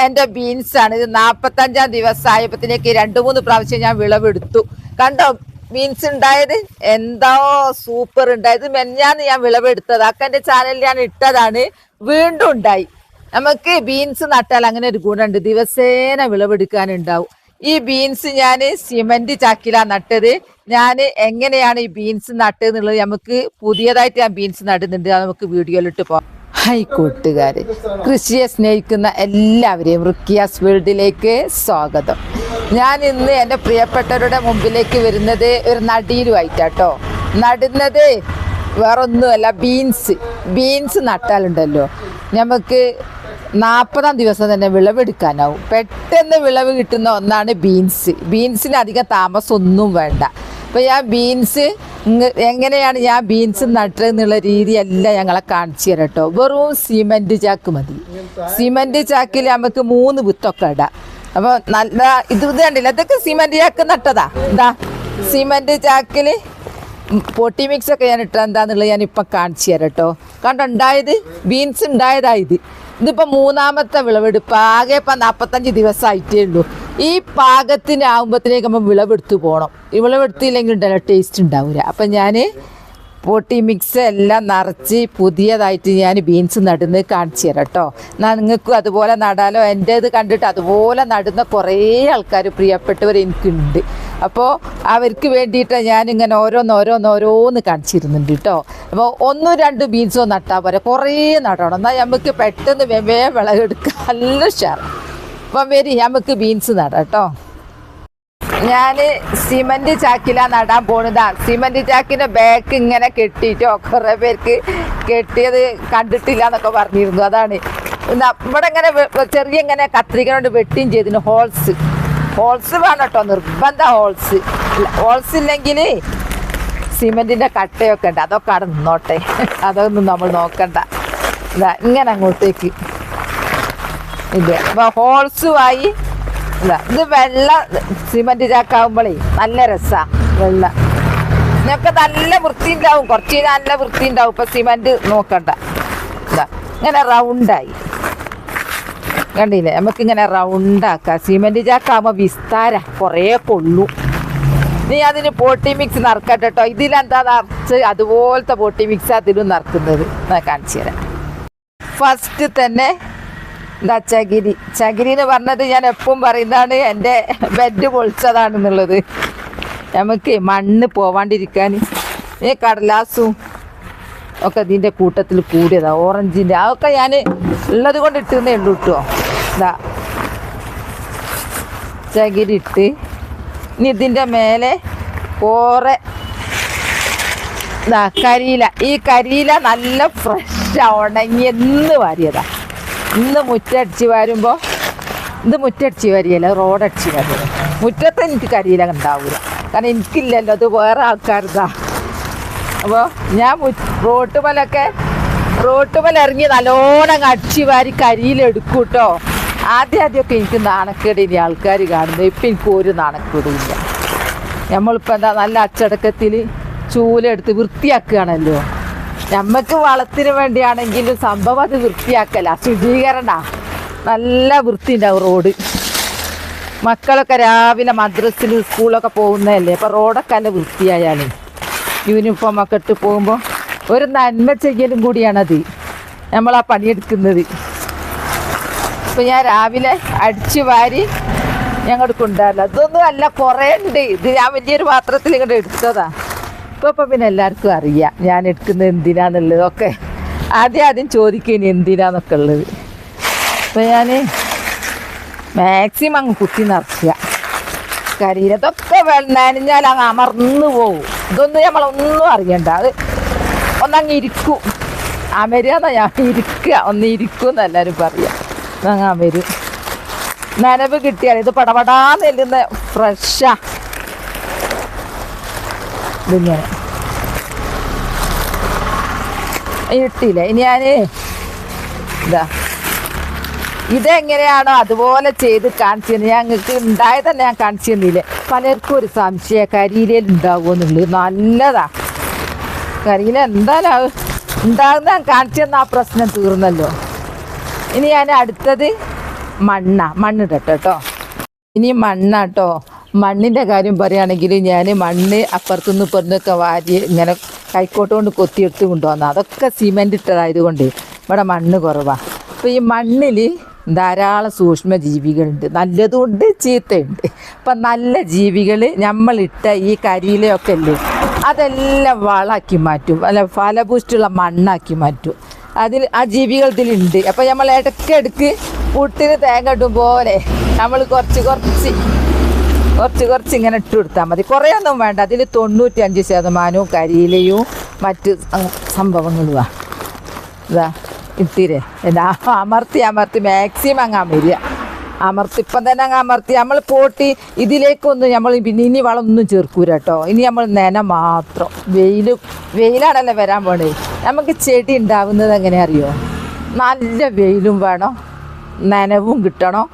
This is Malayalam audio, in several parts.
എന്റെ ബീൻസ് ആണ്. ഇത് 45-ാം ദിവസമായപ്പോഴത്തേക്ക് 2-3 പ്രാവശ്യം ഞാൻ വിളവെടുത്തു. കണ്ടോ ബീൻസ് ഉണ്ടായത്? എന്താ സൂപ്പർ ഉണ്ടായത്. മെഞ്ഞാന്ന് ഞാൻ വിളവെടുത്തത് അക്കന്റെ ചാനലിൽ ഞാൻ ഇട്ടതാണ്. വീണ്ടും ഉണ്ടായി. നമുക്ക് ബീൻസ് നട്ടാൽ അങ്ങനെ ഒരു ഗുണമുണ്ട്, ദിവസേന വിളവെടുക്കാനുണ്ടാവും. ഈ ബീൻസ് ഞാൻ സിമന്റ് ചാക്കിലാണ് നട്ടത്. ഞാൻ എങ്ങനെയാണ് ഈ ബീൻസ് നട്ടത് എന്നുള്ളത് നമുക്ക് പുതിയതായിട്ട് ഞാൻ ബീൻസ് നടുന്നുണ്ട്. അത് നമുക്ക് വീഡിയോയിലിട്ട് പോകാം. ഹൈ കൂട്ടുകാര്, കൃഷിയെ സ്നേഹിക്കുന്ന എല്ലാവരെയും റുക്കിയാസ് വേൾഡിലേക്ക് സ്വാഗതം. ഞാൻ ഇന്ന് എൻ്റെ പ്രിയപ്പെട്ടവരുടെ മുമ്പിലേക്ക് വരുന്നത് ഒരു നടീലുമായിട്ടാട്ടോ. നടുന്നത് വേറൊന്നുമല്ല, ബീൻസ് നട്ടാലുണ്ടല്ലോ നമുക്ക് 40-ാം ദിവസം തന്നെ വിളവെടുക്കാനാവും. പെട്ടെന്ന് വിളവ് കിട്ടുന്ന ഒന്നാണ് ബീൻസിന് അധികം താമസമൊന്നും വേണ്ട. അപ്പോൾ ഞാൻ ബീൻസ് എങ്ങനെയാണ് ഞാൻ ബീൻസ് നട്ടതെന്നുള്ള രീതിയല്ല ഞങ്ങളെ കാണിച്ചു തരാം കേട്ടോ. വെറും സിമൻറ്റ് ചാക്ക് മതി. സിമൻറ്റ് ചാക്കിൽ നമുക്ക് 3 വിത്തൊക്കെ ഇടാം. അപ്പോൾ നല്ല ഇത് കണ്ടില്ല, ഇതൊക്കെ സിമൻറ്റ് ചാക്ക് നട്ടതാ. എന്താ സിമൻറ്റ് ചാക്കിൽ പൊട്ടി മിക്സ് ഒക്കെ ഞാൻ ഇട്ടത് എന്താന്നുള്ളത് ഞാൻ ഇപ്പം കാണിച്ചു തരാം കേട്ടോ. കണ്ടോ ഉണ്ടായത് ബീൻസ് ഉണ്ടായതായത്. ഇതിപ്പോൾ 3-ാമത്തെ വിളവെടുപ്പ്. ആകെ ഇപ്പം 45 ദിവസമായിട്ടേ ഉള്ളൂ. ഈ പാകത്തിനാകുമ്പോഴത്തേക്ക് നമ്മൾ വിളവെടുത്ത് പോകണം. ഈ വിളവെടുത്തില്ലെങ്കിൽ ഉണ്ടല്ലോ ടേസ്റ്റ് ഉണ്ടാവില്ല. അപ്പം ഞാൻ പൊട്ടി മിക്സ് എല്ലാം നിറച്ച് പുതിയതായിട്ട് ഞാൻ ബീൻസ് നടുന്നത് കാണിച്ചു തരാം കേട്ടോ. എന്നാൽ നിങ്ങൾക്കും അതുപോലെ നടാലോ. എൻ്റെ ഇത് കണ്ടിട്ട് അതുപോലെ നടുന്ന കുറേ ആൾക്കാർ പ്രിയപ്പെട്ടവർ എനിക്കുണ്ട്. അപ്പോൾ അവർക്ക് വേണ്ടിയിട്ട് ഞാനിങ്ങനെ ഓരോന്ന് കാണിച്ചിരുന്നുണ്ട് കേട്ടോ. അപ്പോൾ 1-2 ബീൻസോ നട്ടാൽ പോരെ, കുറേ നടണം. എന്നാൽ നമുക്ക് പെട്ടെന്ന് വിളവെടുക്കാം. നല്ല ഉഷാർ. അപ്പം വരി നമുക്ക് ബീൻസ് നടാം കേട്ടോ. ഞാൻ സിമൻറ്റ് ചാക്കിലാണ് നടാൻ പോണതാ. സിമൻറ്റ് ചാക്കിൻ്റെ ബാക്ക് ഇങ്ങനെ കെട്ടിയിട്ടോ, കുറേ പേർക്ക് കെട്ടിയത് കണ്ടിട്ടില്ല എന്നൊക്കെ പറഞ്ഞിരുന്നു. അതാണ് ഇവിടെ ഇങ്ങനെ ചെറിയ ഇങ്ങനെ കത്രിക കൊണ്ട് വെട്ടിയും ചെയ്തിന്. ഹോൾസ് വേണം കേട്ടോ, നിർബന്ധ ഹോൾസ് ഇല്ലെങ്കിൽ സിമൻറ്റിൻ്റെ കട്ടയൊക്കെ ഉണ്ട്, അതൊക്കെ അവിടെ നിന്നോട്ടെ. അതൊന്നും നമ്മൾ നോക്കണ്ട. ഇങ്ങനെ അങ്ങോട്ടേക്ക് ഇത് അപ്പോൾ ഹോൾസുമായി. ഇത് വെള്ള സിമൻറ്റ് ചാക്കാവുമ്പോഴേ നല്ല രസമാണ്. വെള്ള ഇതൊക്കെ നല്ല വൃത്തി ഉണ്ടാവും, കുറച്ച് നല്ല വൃത്തി ഉണ്ടാവും. ഇപ്പം സിമൻറ്റ് നോക്കണ്ട. ഇങ്ങനെ റൗണ്ടായി കണ്ടില്ലേ, നമുക്കിങ്ങനെ റൗണ്ടാക്കാം. സിമൻറ്റ് ചാക്കാകുമ്പോൾ വിസ്താര കുറേ കൊള്ളു. നീ അതിന് പൊട്ടി മിക്സ് നിറക്കട്ടെ കേട്ടോ. ഇതിലെന്താ നിറച്ച് അതുപോലത്തെ പൊട്ടി മിക്സ് അതിലും നിറക്കുന്നത് ഞാൻ കാണിച്ചു തരാം. ഫസ്റ്റ് തന്നെ എന്താ ചകിരി എന്ന് പറഞ്ഞത് ഞാൻ എപ്പോഴും പറയുന്നതാണ്, എൻ്റെ ബെഡ് പൊളിച്ചതാണെന്നുള്ളത്. നമുക്ക് മണ്ണ് പോവാണ്ടിരിക്കാൻ ഈ കടലാസും ഒക്കെ ഇതിൻ്റെ കൂട്ടത്തിൽ കൂടിയതാണ്. ഓറഞ്ചിൻ്റെ അതൊക്കെ ഞാൻ ഉള്ളത് കൊണ്ട് ഇട്ടുന്നേ ഉള്ളൂ കേട്ടോ. ഇതാ ചകിരി ഇട്ട് ഇനി ഇതിൻ്റെ മേലെ കുറേ കരിയില. ഈ കരിയില നല്ല ഫ്രഷാണ്, ഉണങ്ങി എന്ന് വാരിയതാ. ഇന്ന് മുറ്റടിച്ച് വരുമ്പോൾ ഇത് മുറ്റടിച്ച് വരികയല്ല, റോഡടിച്ച് വരിക. മുറ്റത്ത് എനിക്ക് കരിയില ഉണ്ടാവില്ല, കാരണം എനിക്കില്ലല്ലോ, അത് വേറെ ആൾക്കാരുതാ. അപ്പോൾ ഞാൻ റോട്ടുമല ഇറങ്ങി നല്ലോണം അടിച്ച് വാരി കരിയിലെടുക്കും കേട്ടോ. ആദ്യമൊക്കെ എനിക്ക് നാണക്കേടില്ല ആൾക്കാർ കാണുന്നത്. ഇപ്പം എനിക്ക് ഒരു നാണക്കേടില്ല. നമ്മളിപ്പോൾ എന്താ നല്ല അച്ചടക്കത്തിൽ ചൂലെടുത്ത് വൃത്തിയാക്കുകയാണല്ലോ. നമുക്ക് വളത്തിന് വേണ്ടിയാണെങ്കിലും സംഭവം അത് വൃത്തിയാക്കല, ശുചീകരണ. നല്ല വൃത്തി ഉണ്ടാവും റോഡ്. മക്കളൊക്കെ രാവിലെ മദ്രസിൽ സ്കൂളൊക്കെ പോകുന്നതല്ലേ, അപ്പോൾ റോഡൊക്കെ നല്ല വൃത്തിയായാൽ യൂണിഫോമൊക്കെ ഇട്ട് പോകുമ്പോൾ ഒരു നന്മ ചെയ്യലും കൂടിയാണത് നമ്മളാ പണിയെടുക്കുന്നത്. ഇപ്പം ഞാൻ രാവിലെ അടിച്ചു വാരി ഞങ്ങൾ കൊണ്ടുവരില്ല. ഇതൊന്നും അല്ല, കുറേ ഉണ്ട്. ഇത് ഞാൻ വലിയൊരു പാത്രത്തിൽ ഇങ്ങോട്ട് എടുത്തതാ. ഇപ്പം പിന്നെ എല്ലാവർക്കും അറിയാം ഞാൻ എടുക്കുന്നത് എന്തിനാന്നുള്ളതൊക്കെ. ആദ്യം ചോദിക്കും എന്തിനാന്നൊക്കെ ഉള്ളത്. അപ്പം ഞാൻ മാക്സിമം അങ്ങ് കുത്തി നിറക്കുക. കരിയിലതൊക്കെ നനഞ്ഞാൽ അങ്ങ് അമർന്നു പോവും. ഇതൊന്നും നമ്മളൊന്നും അറിയണ്ട. അത് ഒന്നങ്ങ് ഇരിക്കും. അമരുന്ന ഞാൻ ഒന്ന് ഇരിക്കും എന്ന് എല്ലാവരും പറയാം. അങ്ങ് അമരും. നനവ് കിട്ടിയാൽ ഇത് പടപടാന്ന് എല്ലുന്ന ഫ്രഷാ. ഇതിങ്ങനെ ഇട്ടില്ലേ. ഇനി ഞാൻ ഇതെങ്ങനെയാണോ അതുപോലെ ചെയ്ത് കാണിച്ചു തന്നെ. ഞങ്ങൾക്ക് ഉണ്ടായതന്നെ ഞാൻ കാണിച്ചു തന്നില്ലേ. പലർക്കും ഒരു സംശയം കരിയിലയിൽ ഉണ്ടാവുമോ എന്നുള്ളത്. നല്ലതാ കരിയില. എന്തായാലും ഉണ്ടാകുന്ന ഞാൻ കാണിച്ചു തന്ന ആ പ്രശ്നം തീർന്നല്ലോ. ഇനി ഞാൻ അടുത്തത് മണ്ണിടട്ടെ കേട്ടോ. ഇനി മണ്ണാട്ടോ. മണ്ണിൻ്റെ കാര്യം പറയുകയാണെങ്കിൽ ഞാൻ മണ്ണ് അപ്പുറത്തുനിന്ന് ഇപ്പുറത്തൊക്കെ വാരി ഇങ്ങനെ കൈക്കോട്ട് കൊണ്ട് കൊത്തിയെടുത്ത് കൊണ്ടുവന്നു. അതൊക്കെ സിമെൻ്റ് ഇട്ടതായതുകൊണ്ട് ഇവിടെ മണ്ണ് കുറവാണ്. അപ്പോൾ ഈ മണ്ണിൽ ധാരാളം സൂക്ഷ്മ ജീവികളുണ്ട്, നല്ലതുണ്ട് ചീത്തയുണ്ട്. അപ്പം നല്ല ജീവികൾ നമ്മളിട്ട ഈ കരിയിലയൊക്കെ അല്ലേ അതെല്ലാം വളമാക്കി മാറ്റും, അല്ല ഫലപുഷ്ടിയുള്ള മണ്ണാക്കി മാറ്റും. ആ ജീവികൾ ഇതിലുണ്ട്. അപ്പം നമ്മൾ ഇടയ്ക്കിടയ്ക്ക് പുട്ടിന് തേങ്ങ ഇടും പോലെ നമ്മൾ കുറച്ച് ഇങ്ങനെ ഇട്ട് കൊടുത്താൽ മതി. കുറേയൊന്നും വേണ്ട. അതിൽ 95% കരിയിലയും മറ്റ് സംഭവങ്ങളുമാണ്. ഇതാ ഇട്ടിരെ അമർത്തി മാക്സിമം അങ്ങ് വരിക. ഇപ്പം തന്നെ അങ്ങ് അമർത്തി നമ്മൾ പോട്ടി ഇതിലേക്കൊന്നും നമ്മൾ പിന്നെ ഇനി വളമൊന്നും ചേർക്കൂല കേട്ടോ. ഇനി നമ്മൾ നന മാത്രം. വെയിലാണല്ലോ വരാൻ പോണേ. നമുക്ക് ചെടി ഉണ്ടാവുന്നത് എങ്ങനെ അറിയോ? നല്ല വെയിലും വേണം, നനവും കിട്ടണം.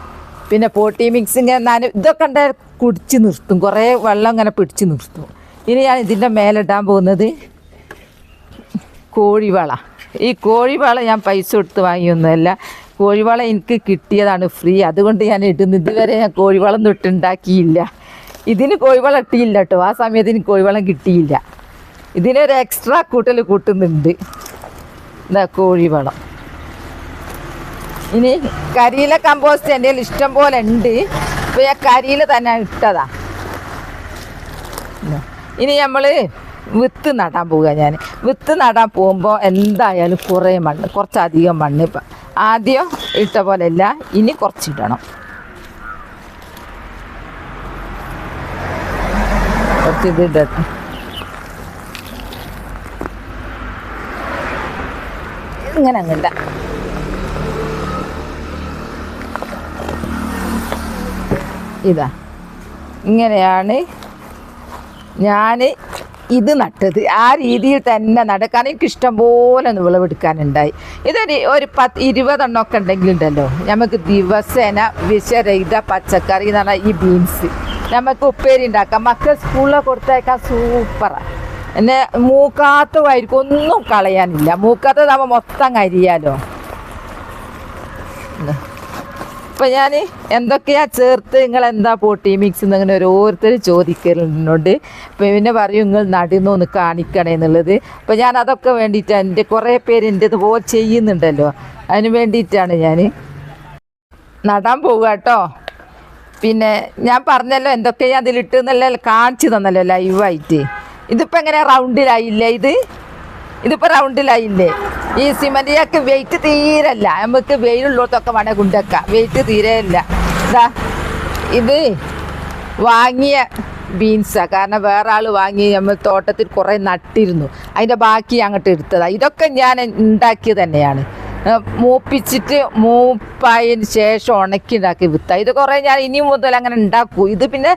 പിന്നെ പോട്ടി മിക്സ് ഇങ്ങനെ ഇതൊക്കെ ഉണ്ടായി കുടിച്ച് നിർത്തും, കുറേ വെള്ളം ഇങ്ങനെ പിടിച്ച് നിർത്തും. ഇനി ഞാൻ ഇതിൻ്റെ മേലിടാൻ പോകുന്നത് കോഴിവള. ഈ കോഴിവള ഞാൻ പൈസ കൊടുത്ത് വാങ്ങിയൊന്നുമല്ല. കോഴിവള എനിക്ക് കിട്ടിയതാണ് ഫ്രീ, അതുകൊണ്ട് ഞാൻ ഇടുന്നു. ഇതുവരെ ഞാൻ കോഴിവളം തൊട്ടുണ്ടാക്കിയില്ല. ഇതിന് കോഴിവളം ഇട്ടിയില്ല കേട്ടോ. ആ സമയത്ത് എനിക്ക് കോഴിവളം കിട്ടിയില്ല. ഇതിനൊരു എക്സ്ട്രാ കൂട്ടുന്നുണ്ട്. എന്താ കോഴിവളം. ഇനി കരിയില കമ്പോസ്റ്റ് എൻ്റെ കയ്യിൽ ഇഷ്ടം പോലെ ഉണ്ട്. അപ്പോൾ ഞാൻ കരിയില തന്നെ ഇട്ടതാ. ഇനി നമ്മൾ വിത്ത് നടാൻ പോവുക. ഞാൻ വിത്ത് നടാൻ പോകുമ്പോൾ എന്തായാലും കുറച്ചധികം മണ്ണ് ഇപ്പം ആദ്യം ഇട്ട പോലെയല്ല, ഇനി കുറച്ചിടണം. കുറച്ചിടട്ടെ. ഇങ്ങനെ അങ്ങല്ല. ഇതാ ഇങ്ങനെയാണ് ഞാൻ ഇത് നട്ടത്. ആ രീതിയിൽ തന്നെ നടക്കാൻ എനിക്ക് ഇഷ്ടം പോലെ ഒന്ന് വിളവെടുക്കാനുണ്ടായി. ഒരു 10-20 എണ്ണമൊക്കെ ഉണ്ടെങ്കിലുണ്ടല്ലോ നമുക്ക് ദിവസേന വിഷരഹിത പച്ചക്കറി എന്ന് പറഞ്ഞാൽ ഈ ബീൻസ് നമുക്ക് ഉപ്പേരി ഉണ്ടാക്കാം. മക്കൾ സ്കൂളിൽ കൊടുത്തേക്കാൻ സൂപ്പറാണ്. എന്നെ മൂക്കാത്തതായിരിക്കും, ഒന്നും കളയാനില്ല. മൂക്കാത്തതാകുമ്പോൾ മൊത്തം അരിയാലോ. അപ്പം ഞാൻ എന്തൊക്കെയാണ് ചേർത്ത് നിങ്ങളെന്താ പോട്ടി മിക്സ് എന്നിങ്ങനെ ഓരോരുത്തർ ചോദിക്കലുണ്ട്. പിന്നെ പറയും നിങ്ങൾ നടുന്നൊന്ന് കാണിക്കണേ എന്നുള്ളത്. അപ്പം ഞാൻ അതൊക്കെ വേണ്ടിയിട്ടാണ്, എൻ്റെ കുറേ പേര് എൻ്റെ ഇതുപോലെ ചെയ്യുന്നുണ്ടല്ലോ, അതിന് വേണ്ടിയിട്ടാണ് ഞാൻ നടാൻ പോവുക കേട്ടോ. പിന്നെ ഞാൻ പറഞ്ഞല്ലോ എന്തൊക്കെയാണ് അതിലിട്ടെന്നല്ല കാണിച്ചു തന്നല്ലോ ലൈവായിട്ട്. ഇതിപ്പോൾ എങ്ങനെ റൗണ്ടിലായില്ലേ? ഇതിപ്പോൾ റൗണ്ടിലായില്ലേ? ഈ സിമന്റിയൊക്കെ വെയിറ്റ് തീരല്ല. നമുക്ക് വെയിലുള്ളതൊക്കെ വേണേൽ കൊണ്ടുവെക്കാം, വെയിറ്റ് തീരെയില്ല. ഇത് വാങ്ങിയ ബീൻസാണ്. കാരണം വേറെ ആൾ വാങ്ങി നമ്മൾ തോട്ടത്തിൽ കുറേ നട്ടിരുന്നു, അതിൻ്റെ ബാക്കി അങ്ങോട്ട് എടുത്തതാണ്. ഇതൊക്കെ ഞാൻ ഉണ്ടാക്കിയത് തന്നെയാണ്. മൂപ്പിച്ചിട്ട് മൂപ്പായതിന് ശേഷം ഉണക്കി ഉണ്ടാക്കിയ വിത്താണ്. ഇത് കുറേ ഞാൻ ഇനി മുതൽ അങ്ങനെ ഉണ്ടാക്കൂ. ഇത് പിന്നെ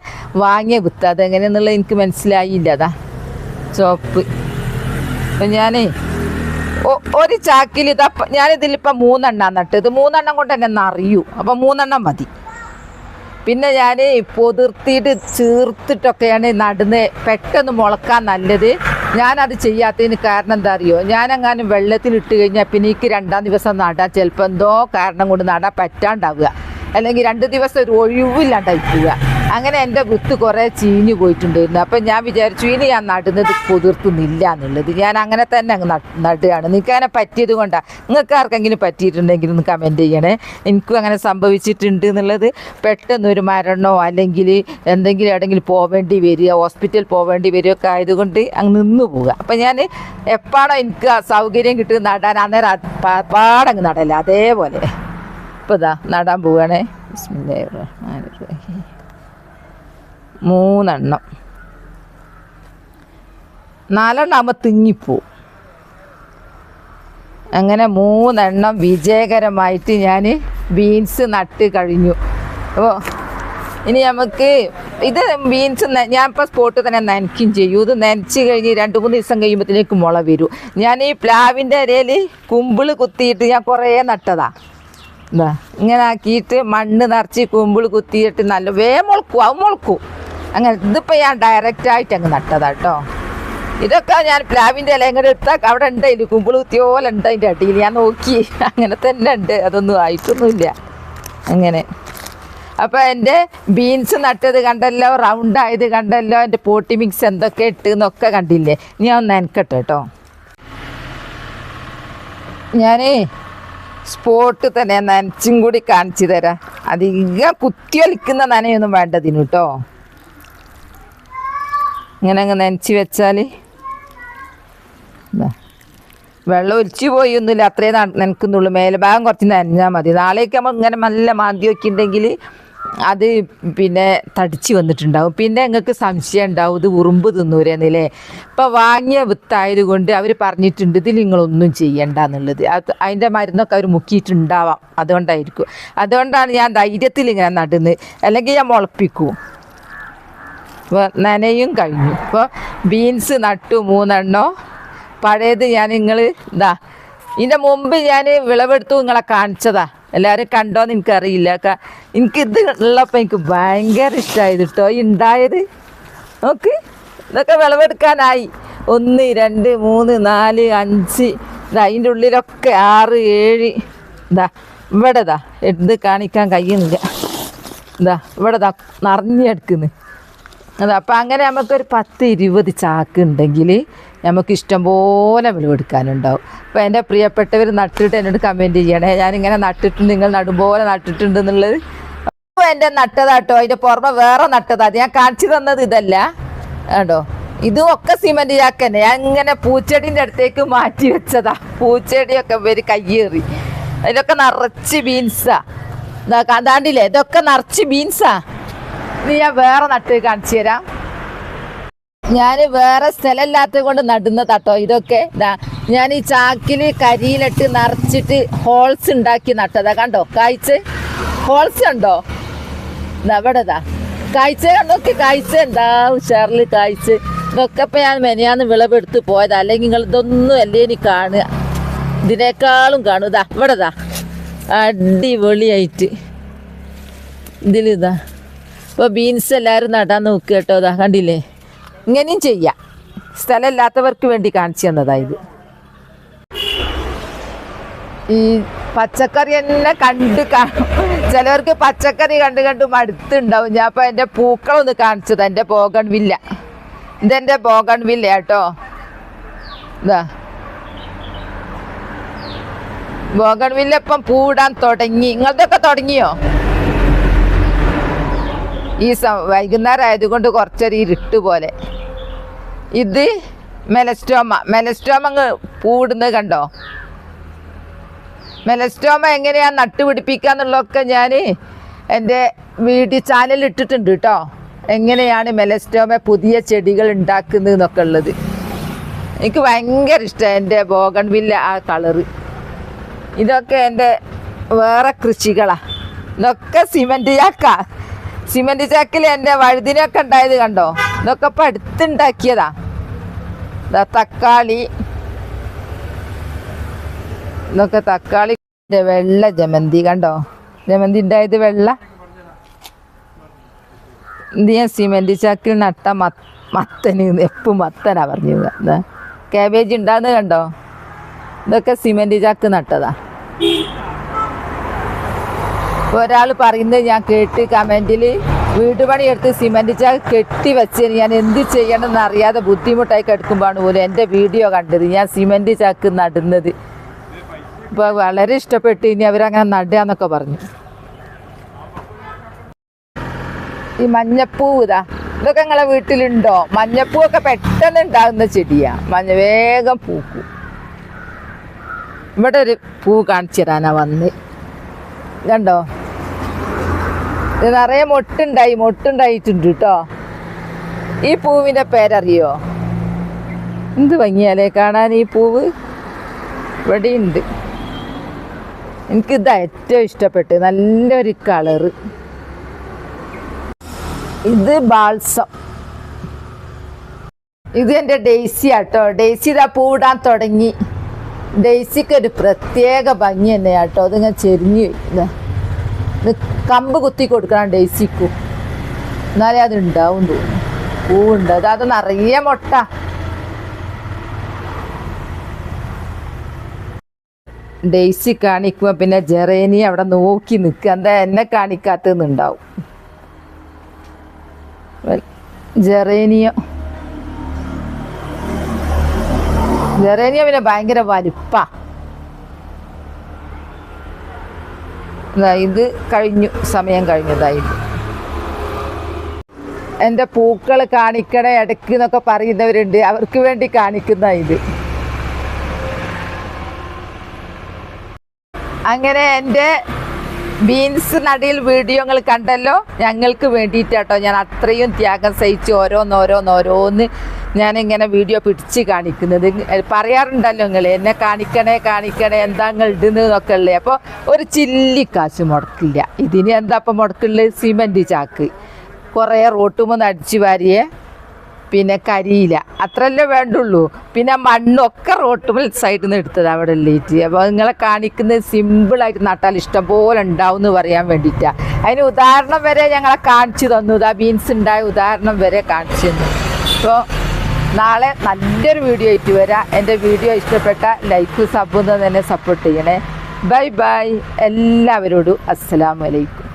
വാങ്ങിയ വിത്ത്. അതെങ്ങനെയാണെന്നുള്ളത് എനിക്ക് മനസ്സിലായില്ല. അതാ ചോപ്പ്. അപ്പം ഞാൻ ഒരു ചാക്കിൽ ഞാനിതിലിപ്പം 3 എണ്ണം നട്ടത്. 3 എണ്ണം കൊണ്ട് തന്നെ അറിയൂ. അപ്പം 3 എണ്ണം മതി. പിന്നെ ഞാൻ പൊതിർത്തിയിട്ട് ചീർത്തിട്ടൊക്കെയാണ് നടുന്നത്. പെട്ടെന്ന് മുളക്കാൻ നല്ലത്. ഞാനത് ചെയ്യാത്തതിന് കാരണം എന്താ അറിയോ? ഞാനെങ്ങാനും വെള്ളത്തിലിട്ട് കഴിഞ്ഞാൽ പിന്നെ എനിക്ക് 2-ാം ദിവസം നടാൻ ചിലപ്പോൾ എന്തോ കാരണം കൊണ്ട് നടാൻ പറ്റാണ്ടാവുക, അല്ലെങ്കിൽ 2 ദിവസം ഒരു ഒഴിവില്ലാണ്ടായിക്കുക. അങ്ങനെ എൻ്റെ വിത്ത് കുറേ ചീഞ്ഞു പോയിട്ടുണ്ടായിരുന്നു. അപ്പം ഞാൻ വിചാരിച്ചു ഇനി ഞാൻ നടുന്നത് പൊതിർത്തുന്നില്ല എന്നുള്ളത്. ഞാൻ അങ്ങനെ തന്നെ അങ്ങ് നടുകയാണ്. നിങ്ങൾക്ക് അങ്ങനെ പറ്റിയത് കൊണ്ടാണ്. നിങ്ങൾക്ക് ആർക്കെങ്കിലും പറ്റിയിട്ടുണ്ടെങ്കിൽ ഒന്ന് കമൻറ്റ് ചെയ്യണേ. എനിക്കും അങ്ങനെ സംഭവിച്ചിട്ടുണ്ട് എന്നുള്ളത്. പെട്ടെന്ന് ഒരു മരണമോ അല്ലെങ്കിൽ എന്തെങ്കിലും എവിടെയെങ്കിലും പോവേണ്ടി വരിക, ഹോസ്പിറ്റലിൽ പോവേണ്ടി വരികയൊക്കെ ആയതുകൊണ്ട് അങ്ങ് നിന്ന് പോവുക. അപ്പം ഞാൻ എപ്പോഴാണോ എനിക്ക് സൗകര്യം കിട്ടുക നടാൻ അന്നേരം പാടങ്ങ് നടല്ല. അതേപോലെ ഇപ്പോൾ ഇതാ നടാൻ പോവുകയാണേ. 3 എണ്ണം 4 എണ്ണം ആകുമ്പോൾ തിങ്ങിപ്പോവും. അങ്ങനെ 3 എണ്ണം വിജയകരമായിട്ട് ഞാൻ ബീൻസ് നട്ട് കഴിഞ്ഞു. അപ്പോൾ ഇനി നമുക്ക് ഇത് ബീൻസ് ഞാനിപ്പോൾ സ്പോട്ട് തന്നെ നനയ്ക്കും ചെയ്യും. ഇത് നനച്ച് കഴിഞ്ഞ് 2-3 ദിവസം കഴിയുമ്പോഴത്തേക്ക് മുള വരും. ഞാൻ ഈ പ്ലാവിൻ്റെ ഇടയിൽ കുമ്പിൾ കുത്തിയിട്ട് ഞാൻ കുറേ നട്ടതാണ്. എന്താ ഇങ്ങനെ ആക്കിയിട്ട് മണ്ണ് നിറച്ച് കുമ്പിൾ കുത്തിയിട്ട് നല്ല മുളക്കും. അത് മുളക്കും. അങ്ങനെ ഇതിപ്പോൾ ഞാൻ ഡയറക്റ്റായിട്ട് അങ്ങ് നട്ടതാണ് കേട്ടോ. ഇതൊക്കെ ഞാൻ പ്ലാവിൻ്റെ ഇല ഇങ്ങനെ എടുത്താൽ അവിടെ ഉണ്ട്, കുമ്പിൾ കുത്തിയോലെ ഉണ്ട് അതിൻ്റെ അടിയിൽ. ഞാൻ നോക്കി, അങ്ങനെ തന്നെ ഉണ്ട്, അതൊന്നും ആയിട്ടൊന്നുമില്ല അങ്ങനെ. അപ്പോൾ എൻ്റെ ബീൻസ് നട്ടത് കണ്ടല്ലോ, റൗണ്ടായത് കണ്ടല്ലോ, എൻ്റെ പോട്ടി മിക്സ് എന്തൊക്കെ ഇട്ട് എന്നൊക്കെ കണ്ടില്ലേ. ഞാൻ ഒന്ന് നനക്കട്ടെ കേട്ടോ. ഞാൻ സ്പോട്ട് തന്നെ നനച്ചും കൂടി കാണിച്ചു തരാം. അധികം കുത്തിയൊലിക്കുന്ന നനയൊന്നും വേണ്ടതിന് കേട്ടോ. ഇങ്ങനെ അങ്ങ് നനച്ച് വെച്ചാൽ വെള്ളം ഒലിച്ചു പോയൊന്നുമില്ല, അത്രയും നനക്കുന്നുള്ളൂ. മേലെ ഭാഗം കുറച്ച് നനഞ്ഞാൽ മതി. നാളേക്ക് നമ്മൾ ഇങ്ങനെ നല്ല മാന്തി വയ്ക്കുന്നുണ്ടെങ്കിൽ അത് പിന്നെ തടിച്ച് വന്നിട്ടുണ്ടാവും. പിന്നെ നിങ്ങൾക്ക് സംശയം ഉണ്ടാവും ഇത് ഉറുമ്പ് തിന്നൂരെന്നില്ലേ. ഇപ്പോൾ വാങ്ങിയ വിത്തായത് കൊണ്ട് അവർ പറഞ്ഞിട്ടുണ്ട് ഇതിൽ നിങ്ങളൊന്നും ചെയ്യണ്ട എന്നുള്ളത്. അതിൻ്റെ മരുന്നൊക്കെ അവർ മുക്കിയിട്ടുണ്ടാവാം, അതുകൊണ്ടായിരിക്കും. അതുകൊണ്ടാണ് ഞാൻ ധൈര്യത്തിൽ ഇങ്ങനെ നടുന്നത്, അല്ലെങ്കിൽ ഞാൻ മുളപ്പിക്കും. നനയും കഴിഞ്ഞു. ഇപ്പോൾ ബീൻസ് നട്ടു 3 എണ്ണം. പഴയത് ഞാൻ ഇതാ ഇതിൻ്റെ മുമ്പ് ഞാൻ വിളവെടുത്തു നിങ്ങളെ കാണിച്ചതാ. എല്ലാവരും കണ്ടോന്ന് എനിക്കറിയില്ല. എനിക്കിത് ഉള്ളപ്പോൾ എനിക്ക് ഭയങ്കര ഇഷ്ടമായത് കേട്ടോ ഈ ഉണ്ടായത്. നോക്ക്, ഇതൊക്കെ വിളവെടുക്കാനായി. 1 2 3 4 5 ഇതാ അതിൻ്റെ ഉള്ളിലൊക്കെ 6 7 ഇതാ ഇവിടെ ഇതാ എടുത്ത് കാണിക്കാൻ കഴിയുന്നില്ല. ഇതാ ഇവിടെ ഇതാ നിറഞ്ഞെടുക്കുന്നു. അതെ, അപ്പം അങ്ങനെ നമുക്കൊരു 10 20 ചാക്ക് ഉണ്ടെങ്കിൽ നമുക്ക് ഇഷ്ടംപോലെ വിളവെടുക്കാനുണ്ടാവും. അപ്പോൾ എൻ്റെ പ്രിയപ്പെട്ടവർ നട്ടിട്ട് എന്നോട് കമൻറ്റ് ചെയ്യണേ, ഞാനിങ്ങനെ നട്ടിട്ടുണ്ട്, നിങ്ങൾ നടുപോലെ നട്ടിട്ടുണ്ട് എന്നുള്ളത്. അപ്പോൾ എൻ്റെ നട്ടതാട്ടോ, അതിൻ്റെ പുറമെ വേറെ നട്ടതാ. അത് ഞാൻ കാണിച്ചു തന്നത് ഇതല്ല കേട്ടോ. ഇതും ഒക്കെ സിമൻറ്റ് ചാക്ക് തന്നെ. ഞാൻ ഇങ്ങനെ പൂച്ചെടീൻ്റെ അടുത്തേക്ക് മാറ്റി വെച്ചതാ. പൂച്ചെടിയൊക്കെ ഇവർ കയ്യേറി. അതിലൊക്കെ നിറച്ച് ബീൻസാ. അതാണ്ടില്ലേ, ഇതൊക്കെ നിറച്ച് ബീൻസാ. ഇത് ഞാൻ വേറെ നട്ട് കാണിച്ചു തരാം. ഞാൻ വേറെ സ്ഥലമില്ലാത്തത് കൊണ്ട് നടുന്നതാട്ടോ ഇതൊക്കെ. ഞാൻ ഈ ചാക്കിൽ കരിയിലിട്ട് നിറച്ചിട്ട് ഹോൾസ് ഉണ്ടാക്കി നട്ടതാ. കണ്ടോ കായ്ച്ച് ഹോൾസ് ഉണ്ടോ? ഇവിടെതാ കായ്ച്ച കണ്ടോക്കെ, കായ്ച്ച എന്താ ഉഷാറിൽ കായ്ച്ച്. ഇതൊക്കെ ഇപ്പം ഞാൻ മെനയാന്ന് വിളവെടുത്ത് പോയതാ, അല്ലെങ്കിൽ നിങ്ങൾ ഇതൊന്നും അല്ലേ ഇനി കാണുക, ഇതിനേക്കാളും കാണും. ഇതാ ഇവിടെതാ അടിപൊളിയായിട്ട് ഇതിലിതാ. ഇപ്പോൾ ബീൻസ് എല്ലാവരും നടാൻ നോക്കുക കേട്ടോ. അതാ കണ്ടില്ലേ, ഇങ്ങനെയും ചെയ്യാം. സ്ഥലമില്ലാത്തവർക്ക് വേണ്ടി കാണിച്ചു തന്നതായത്. ഈ പച്ചക്കറി തന്നെ ചിലവർക്ക് പച്ചക്കറി കണ്ട് മടുത്തുണ്ടാവും. ഞാൻ അപ്പോൾ എൻ്റെ പൂക്കളൊന്ന് കാണിച്ചത്, എൻ്റെ ബോഗൺവില്ല. ഇതെൻ്റെ ബോഗൺവില്ല കേട്ടോ. ഇതാ ബോഗൺവില്ല ഇപ്പം പൂടാൻ തുടങ്ങി. നിങ്ങളുടെയൊക്കെ തുടങ്ങിയോ? ഈ വൈകുന്നേരം ആയതുകൊണ്ട് കുറച്ചൊരു ഇരുട്ട് പോലെ. ഇത് മെലസ്റ്റോമ അങ്ങ് പൂടുന്നത് കണ്ടോ. മെലസ്റ്റോമ എങ്ങനെയാണ് നട്ടുപിടിപ്പിക്കുക എന്നുള്ളതൊക്കെ ഞാൻ എൻ്റെ വീഡിയോ ചാനലിൽ ഇട്ടിട്ടുണ്ട് കേട്ടോ. എങ്ങനെയാണ് മെലസ്റ്റോമ പുതിയ ചെടികൾ ഉണ്ടാക്കുന്നത് എന്നൊക്കെ ഉള്ളത്. എനിക്ക് ഭയങ്കര ഇഷ്ടമാണ് എൻ്റെ ബോഗൺവില്ല ആ കളറ്. ഇതൊക്കെ എൻ്റെ വേറെ കൃഷികളാണ്. ഇതൊക്കെ സിമൻറ്റ് ചാക്കിൽ എൻ്റെ വഴുതിനൊക്കെ ഉണ്ടായത് കണ്ടോ. ഇതൊക്കെ ഇപ്പം അടുത്തുണ്ടാക്കിയതാ. തക്കാളി, ഇതൊക്കെ തക്കാളി. വെള്ള ജമന്തി കണ്ടോ, ജമന്തി ഉണ്ടായത് വെള്ള. ഇത് ഞാൻ സിമൻറ്റ് ചാക്കിൽ നട്ട മത്തന്, എപ്പം മത്തനാ പറഞ്ഞു. കാബേജ് ഉണ്ടാകുന്നത് കണ്ടോ. ഇതൊക്കെ സിമൻറ്റ് ചാക്ക് നട്ടതാ. ഒരാൾ പറയുന്നത് ഞാൻ കേട്ട് കമൻറ്റിൽ, വീട് പണിയെടുത്ത് സിമൻറ്റ് ചാക്ക് കെട്ടി വെച്ച് ഞാൻ എന്ത് ചെയ്യണമെന്ന് അറിയാതെ ബുദ്ധിമുട്ടായി കിടക്കുമ്പോഴാണ് പോലും എൻ്റെ വീഡിയോ കണ്ടത് ഞാൻ സിമൻറ്റ് ചാക്ക് നടുന്നത്. ഇപ്പോൾ വളരെ ഇഷ്ടപ്പെട്ട് ഇനി അവരങ്ങനെ നടുക എന്നൊക്കെ പറഞ്ഞു. ഈ മഞ്ഞപ്പൂവ് ഇതൊക്കെ നിങ്ങളെ വീട്ടിലുണ്ടോ? മഞ്ഞപ്പൂവൊക്കെ പെട്ടെന്ന് ഉണ്ടാകുന്ന ചെടിയാണ്, വേഗം പൂക്കും. ഇവിടെ ഒരു പൂ കാണിച്ചു തരാനാ വന്ന് കണ്ടോ. ഇത് നിറയെ മൊട്ടുണ്ടായിട്ടുണ്ട് കേട്ടോ. ഈ പൂവിൻ്റെ പേരറിയോ? എന്ത് ഭംഗിയാലേ കാണാൻ ഈ പൂവ്. ഇവിടെയുണ്ട്. എനിക്കിതാ ഏറ്റവും ഇഷ്ടപ്പെട്ട്, നല്ലൊരു കളറ്. ഇത് ബാൾസം. ഇത് എൻ്റെ ഡെയ്സി ആട്ടോ. ഡെയ്സി ഇതാ പൂടാൻ തുടങ്ങി. ഡെയ്സിക്ക് ഒരു പ്രത്യേക ഭംഗി തന്നെയാട്ടോ. അതിങ്ങനെ ചെരിഞ്ഞ് ഇത് കമ്പ് കുത്തി കൊടുക്കണം ഡെയ്സിക്കും, എന്നാലേ അതുണ്ടാവും തോന്നുന്നു. പൂവുണ്ട്. അത് നിറയെ മുട്ട. ഡെയ്സി കാണിക്കുമ്പോൾ പിന്നെ ജെറേനി അവിടെ നോക്കി നിൽക്കുക, എന്താ എന്നെ കാണിക്കാത്തതെന്നുണ്ടാവും. ജെറേനിയ പിന്നെ ഭയങ്കര വലിപ്പാ. ഇത് കഴിഞ്ഞു, സമയം കഴിഞ്ഞതായിട്ട്. എൻ്റെ പൂക്കൾ കാണിക്കണേ ഇടയ്ക്ക് എന്നൊക്കെ പറയുന്നവരുണ്ട്, അവർക്ക് വേണ്ടി കാണിക്കുന്ന ഇത്. അങ്ങനെ എൻ്റെ ബീൻസ് നടിയിൽ വീഡിയോകൾ കണ്ടല്ലോ, ഞങ്ങൾക്ക് വേണ്ടിയിട്ടാട്ടോ ഞാൻ അത്രയും ത്യാഗം സഹിച്ച് ഓരോന്ന് ഞാനിങ്ങനെ വീഡിയോ പിടിച്ച് കാണിക്കുന്നത്. പറയാറുണ്ടല്ലോ നിങ്ങൾ എന്നെ കാണിക്കണേ എന്താ നിങ്ങൾ ഇടുന്നതൊക്കെ ഉള്ളത്. അപ്പോൾ ഒരു ചില്ലിക്കാശ് മുടക്കില്ല. ഇതിന് എന്താ ഇപ്പം മുടക്കുള്ളത്? സിമൻറ്റ് ചാക്ക്, കുറേ റോട്ടുമെന്ന് അടിച്ചു വാരിയേ, പിന്നെ കരിയില, അത്രയല്ലേ വേണ്ടുള്ളൂ. പിന്നെ മണ്ണൊക്കെ റോട്ടുമ്പോൾ സൈഡിൽ നിന്ന് എടുത്തത് അവിടെ ഉള്ളിട്ട്. അപ്പോൾ നിങ്ങളെ കാണിക്കുന്നത് സിമ്പിളായിട്ട് നട്ടാൽ ഇഷ്ടം പോലെ ഉണ്ടാവും എന്ന് പറയാൻ വേണ്ടിയിട്ടാണ്. അതിന് ഉദാഹരണം വരെ ഞങ്ങളെ കാണിച്ചു തന്നു. ഇതാ ബീൻസ് ഉണ്ടായ ഉദാഹരണം വരെ കാണിച്ചു തന്നു. അപ്പോൾ നാളെ നല്ലൊരു വീഡിയോ ആയിട്ട് വരാം. എൻ്റെ വീഡിയോ ഇഷ്ടപ്പെട്ട ലൈക്ക് സബ് തന്നെ സപ്പോർട്ട് ചെയ്യണേ. ബൈ എല്ലാവരോടും അസ്സലാമു അലൈക്കും.